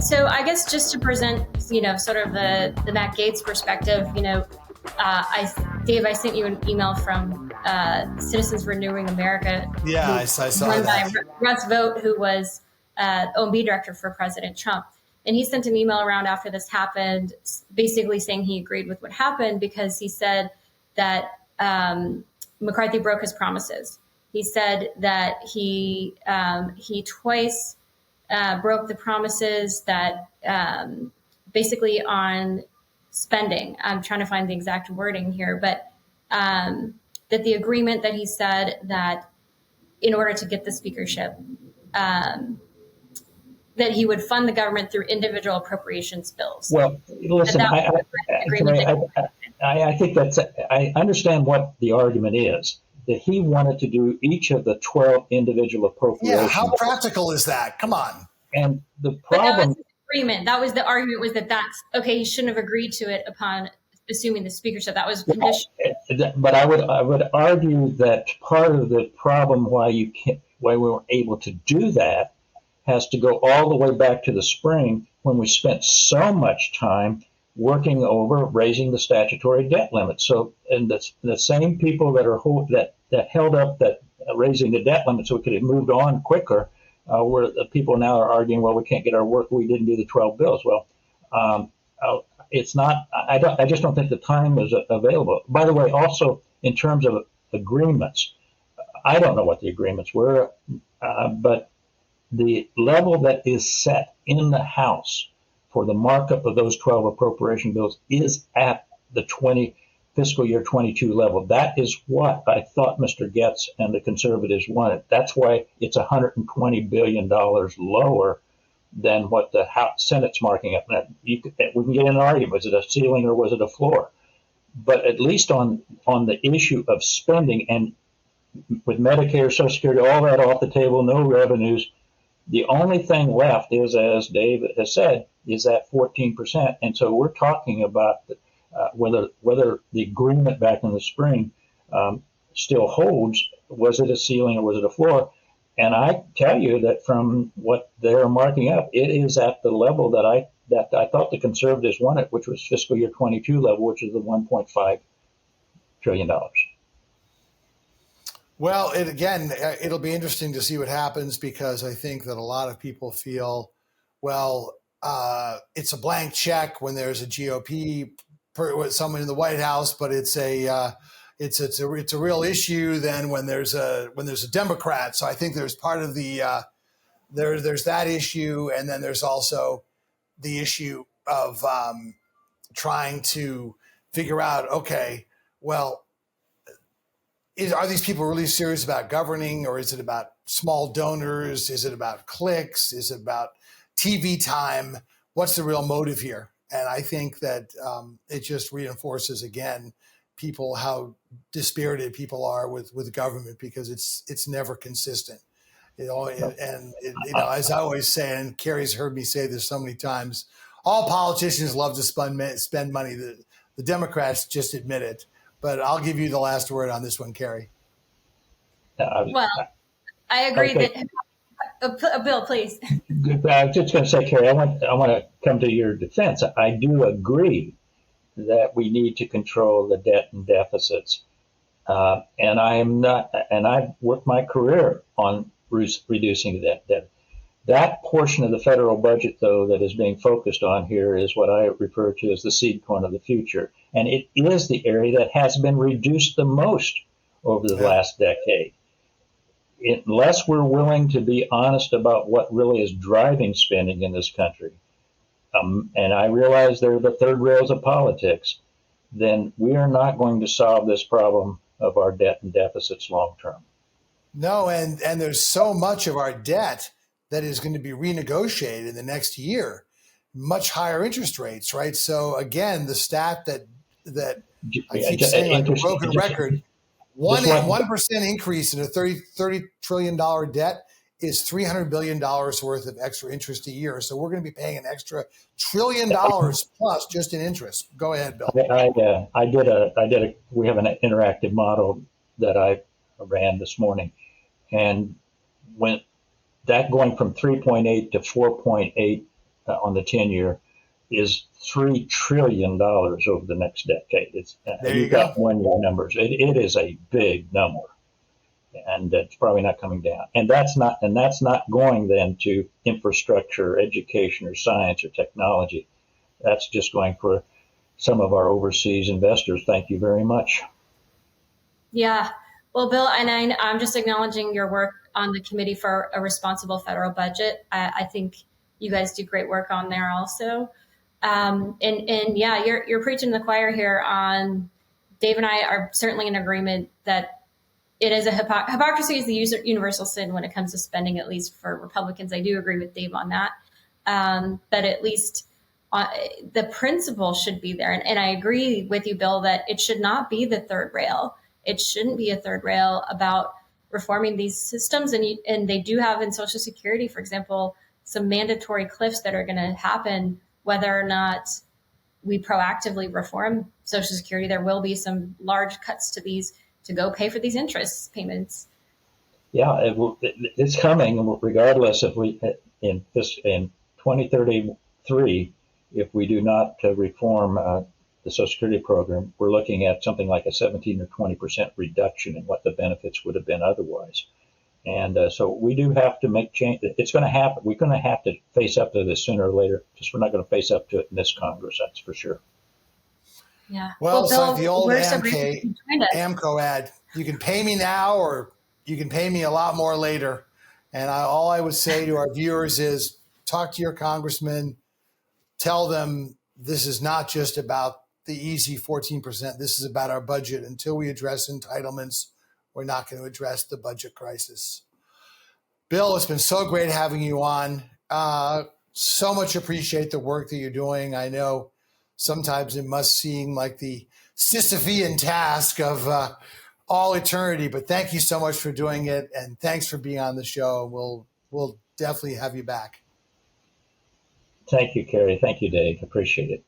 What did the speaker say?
So I guess just to present, sort of the Matt Gaetz perspective, Dave, I sent you an email from Citizens Renewing America. Yeah, I saw run that. by Russ Vought, who was OMB director for President Trump. And he sent an email around after this happened, basically saying he agreed with what happened because he said that McCarthy broke his promises. He said that he twice broke the promises that basically on spending. I'm trying to find the exact wording here, but that the agreement that he said that in order to get the speakership, that he would fund the government through individual appropriations bills. Well, listen, I think I understand what the argument is, that he wanted to do each of the 12 individual appropriations. Yeah, how practical is that? Come on. And the problem... But that was the agreement. That was the argument, was that's, okay, he shouldn't have agreed to it upon assuming the speakership. That was condition. But I would argue that part of the problem why we weren't able to do that has to go all the way back to the spring when we spent so much time working over raising the statutory debt limit. So, and the same people that held up that raising the debt limit so we could have moved on quicker, where the people now are arguing, well, we can't get our work. We didn't do the 12 bills. Well, it's not. I just don't think the time is available. By the way, also in terms of agreements, I don't know what the agreements were, but the level that is set in the House for the markup of those 12 appropriation bills is at the fiscal year 22 level. That is what I thought Mr. Gaetz and the conservatives wanted. That's why it's $120 billion lower than what the Senate's marking up. Now, we can get in an argument, was it a ceiling or was it a floor? But at least on the issue of spending, and with Medicare, Social Security, all that off the table, no revenues, the only thing left is, as Dave has said, is that 14%. And so we're talking about whether the agreement back in the spring still holds. Was it a ceiling or was it a floor? And I tell you that from what they're marking up, it is at the level that I thought the conservatives wanted, which was fiscal year 22 level, which is the $1.5 trillion. Well, it'll be interesting to see what happens, because I think that a lot of people feel, well, it's a blank check when there's a GOP someone in the White House, but it's a real issue then when there's a Democrat. So I think there's part of the there's that issue, and then there's also the issue of trying to figure out, okay, well, are these people really serious about governing, or is it about small donors? Is it about clicks? Is it about TV time? What's the real motive here? And I think that it just reinforces again how dispirited people are with government, because it's never consistent. As I always say, and Kerry's heard me say this so many times, all politicians love to spend money. The Democrats just admit it. But I'll give you the last word on this one, Kerry. Well, I agree that. Bill, please. I was just going to say, Kerry, I want to come to your defense. I do agree that we need to control the debt and deficits, and I've worked my career on reducing the debt. That portion of the federal budget, though, that is being focused on here is what I refer to as the seed corn of the future. And it is the area that has been reduced the most over the last decade. Unless we're willing to be honest about what really is driving spending in this country, and I realize they're the third rails of politics, then we are not going to solve this problem of our debt and deficits long term. No, and there's so much of our debt that is going to be renegotiated in the next year, much higher interest rates, right? So again, the stat that I keep saying like a broken record, 1% increase in a $30 trillion debt is $300 billion worth of extra interest a year. So we're going to be paying an extra $1 trillion plus just in interest. Go ahead, Bill. We have an interactive model that I ran this morning, and when that going from 3.8 to 4.8 on the 10-year is $3 trillion over the next decade. There you You've go. got 1-year numbers. It is a big number, and it's probably not coming down. And that's not going then to infrastructure, education, or science or technology. That's just going for some of our overseas investors. Thank you very much. Yeah. Well, Bill, and I'm just acknowledging your work on the Committee for a Responsible Federal Budget. I think you guys do great work on there also. And yeah, you're preaching to the choir here on, Dave and I are certainly in agreement that it is a hypocrisy is the universal sin when it comes to spending, at least for Republicans. I do agree with Dave on that. But at least the principle should be there. And I agree with you, Bill, that it should not be the third rail. It shouldn't be a third rail about reforming these systems. And they do have in Social Security, for example, some mandatory cliffs that are going to happen whether or not we proactively reform Social Security. There will be some large cuts to these to go pay for these interest payments. Yeah, it's coming regardless if we in 2033, if we do not reform the Social Security program, we're looking at something like a 17 or 20% reduction in what the benefits would have been otherwise. And so we do have to make change. It's going to happen. We're going to have to face up to this sooner or later. Just we're not going to face up to it in this Congress, that's for sure. Yeah. Well, it's Bill, like the old we're so AMCO ad. You can pay me now or you can pay me a lot more later. And all I would say to our viewers is talk to your congressman. Tell them this is not just about the easy 14%. This is about our budget. Until we address entitlements, we're not going to address the budget crisis. Bill, it's been so great having you on. So much appreciate the work that you're doing. I know sometimes it must seem like the Sisyphean task of all eternity, but thank you so much for doing it. And thanks for being on the show. We'll definitely have you back. Thank you, Kerry. Thank you, Dave. Appreciate it.